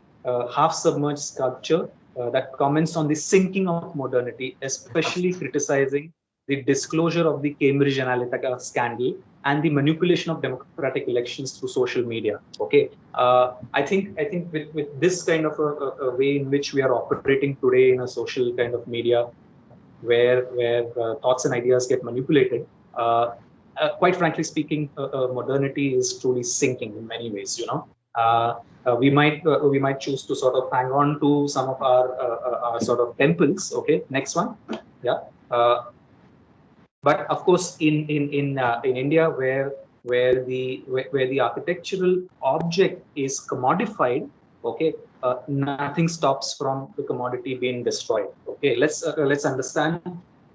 half-submerged sculpture that comments on the sinking of modernity, especially criticizing the disclosure of the Cambridge Analytica scandal, and the manipulation of democratic elections through social media. Okay, I think with this kind of a way in which we are operating today in a social kind of media, where thoughts and ideas get manipulated. Quite frankly speaking, modernity is truly sinking in many ways. We might choose to sort of hang on to some of our sort of temples. Okay, next one. Yeah. But of course, in India, where the architectural object is commodified, okay, nothing stops from the commodity being destroyed. Okay, let's understand.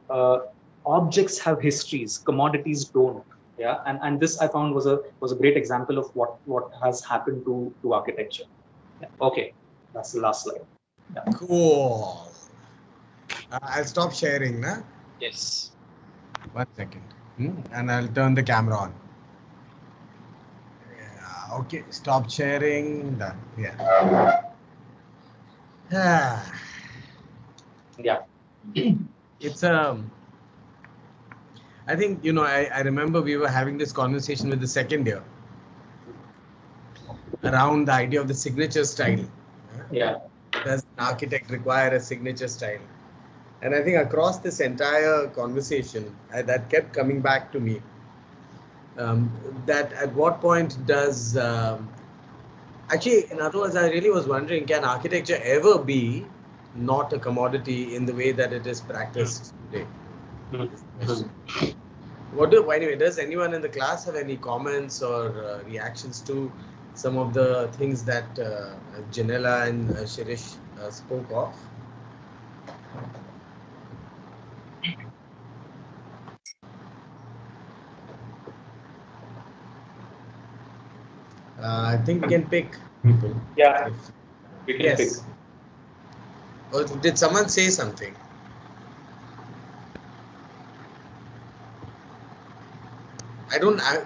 Uh, Objects have histories, commodities don't. Yeah, and this I found was a great example of what has happened to architecture. Yeah. Okay, that's the last slide. Yeah. Cool. I'll stop sharing, na? Yes. 1 second. And I'll turn the camera on. Yeah, okay, stop sharing. Done. Yeah. Yeah. It's I think, I remember we were having this conversation with the second year around the idea of the signature style. Yeah. Does an architect require a signature style? And I think across this entire conversation, that kept coming back to me. That at what point does actually, in other words, I really was wondering, can architecture ever be not a commodity in the way that it is practiced today? Anyway, does anyone in the class have any comments or reactions to some of the things that Janella and Shirish spoke of? I think we can pick people. Yeah. We can pick. Or did someone say something?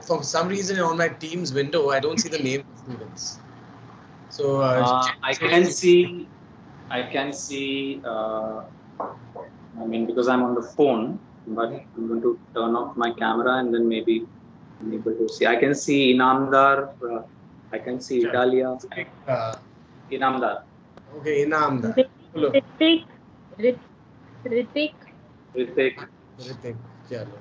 For some reason on my Teams window, I don't see the name of students. So I can see. I mean, because I'm on the phone, but I'm going to turn off my camera and then maybe I'm able to see. I can see Inamdar. I can see Italia. Inamdar. Okay, Inamdar. Ritik. Chalo.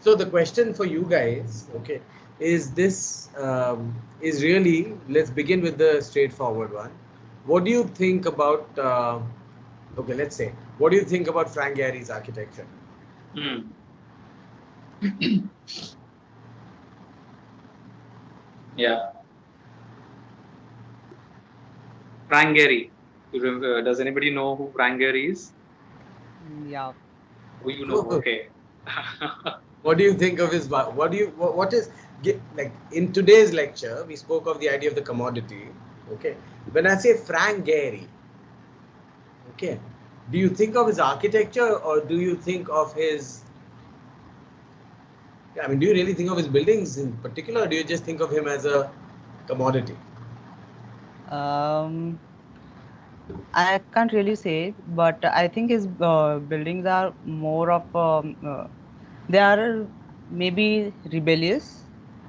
So the question for you guys, okay, is this is really, let's begin with the straightforward one. What do you think about okay, let's say, what do you think about Frank Gehry's architecture? Yeah. Frank Gehry. Does anybody know who Frank Gehry is? Yeah. Who you know? Okay. What do you think of his? What is like in today's lecture? We spoke of the idea of the commodity. Okay, when I say Frank Gehry, okay, do you think of his architecture or do you think of his? I mean, do you really think of his buildings in particular, or do you just think of him as a commodity? I can't really say, but I think his buildings are more of they are maybe rebellious.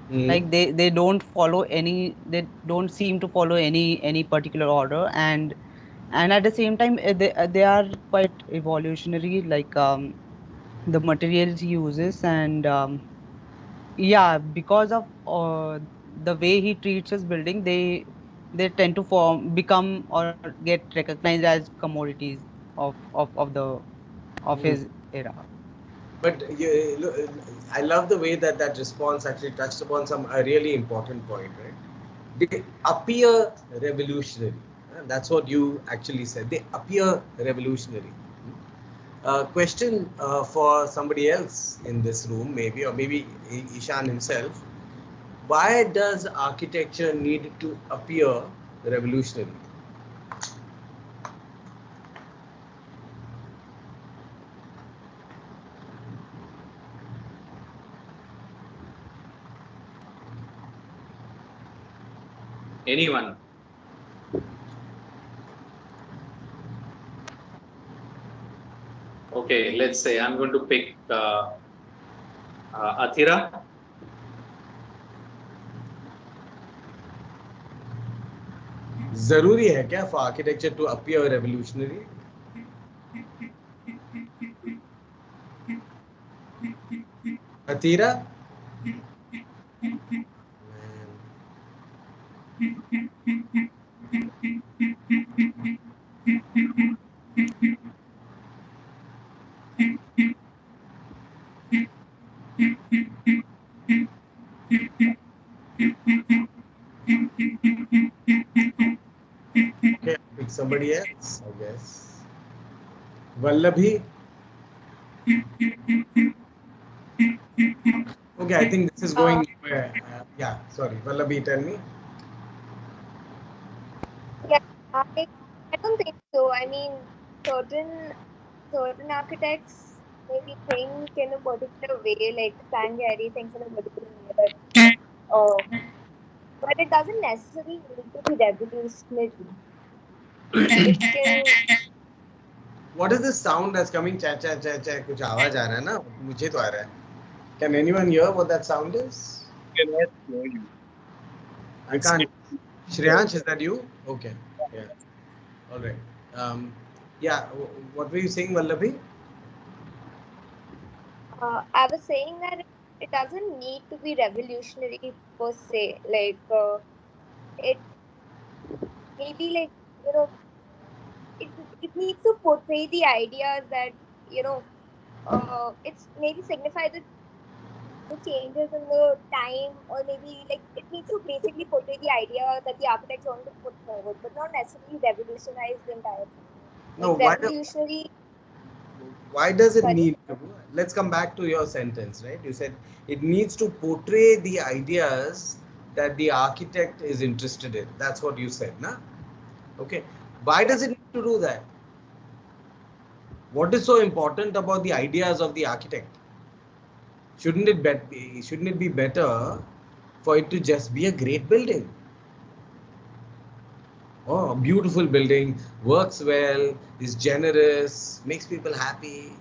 Like they don't follow any, they don't seem to follow any particular order, and at the same time they are quite evolutionary, like the materials he uses, and yeah, because of the way he treats his building, they tend to become or get recognized as commodities of his era. But I love the way that response actually touched upon a really important point, right? They appear revolutionary. That's what you actually said. They appear revolutionary. Question for somebody else in this room, maybe, or maybe Ishan himself. Why does architecture need to appear revolutionary? Anyone? Okay, let's say I'm going to pick Athira. जरूरी है क्या for architecture to appear revolutionary? Athira? Okay, pick somebody else, I guess. Vallabhi? Okay, I think this is going nowhere. Yeah, sorry. Vallabhi, tell me. Yeah, I don't think so. I mean, certain architects maybe think in a particular way, like Stan Gehry thinks in a particular way, but it doesn't necessarily need to be revolutionary. It can. What is this sound that's coming? Cha cha cha cha. कुछ आवाज आ रहा है ना? मुझे तो आ रहा है. Can anyone hear what that sound is? I can't. Shreyansh, is that you? Okay. Yeah. All right. Yeah. What were you saying, Vallabhi? I was saying that it doesn't need to be revolutionary per se. Like it maybe like it needs to portray the ideas that it's maybe signify the changes in the time, or maybe like it needs to basically portray the idea that the architects want to put forward, but not necessarily revolutionize the entire thing. No. Like revolutionary. Why does it Sorry? need to? Let's come back to your sentence, right? You said it needs to portray the ideas that the architect is interested in. That's what you said, na? Okay. Why does it need to do that? What is so important about the ideas of the architect? Shouldn't it be better for it to just be a great building? Oh, a beautiful building, works well, is generous, makes people happy.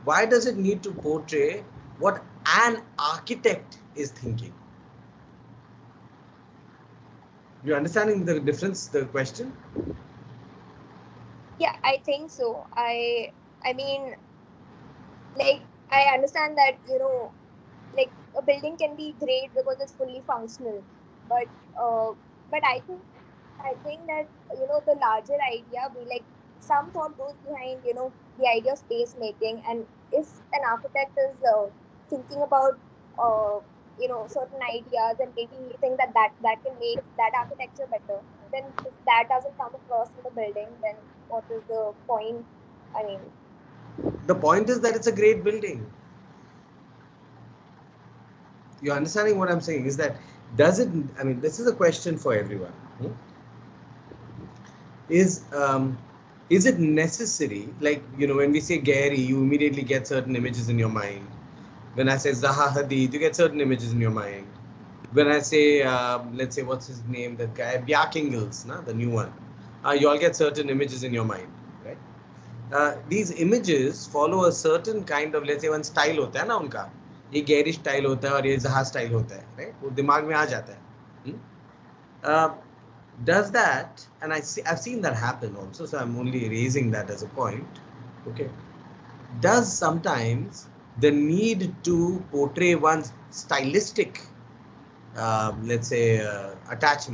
Why does it need to portray what an architect is thinking? You understanding the difference, the question? Yeah, I think so. I mean, like I understand that like a building can be great because it's fully functional, but I think that the larger idea be like some thought goes behind the idea of space making, and if an architect is thinking about certain ideas and maybe think that can make that architecture better, then if that doesn't come across in the building, then what is the point? I mean, the point is that it's a great building. You're understanding what I'm saying? Is that this is a question for everyone. Is it necessary? Like, when we say Gehry, you immediately get certain images in your mind. When I say Zaha Hadid, you get certain images in your mind. When I say, let's say, what's his name? That guy, Bjarkingels, the new one. You all get certain images in your mind, right? These images follow a certain kind of, let's say, one style होता है ना उनका. ये Gehry style होता है और ये Zaha style होता है, right? वो दिमाग में आ जाता है. Does that, and I've seen that happen also, so I'm only raising that as a point. Okay. Does sometimes the need to portray one's stylistic, let's say, attachment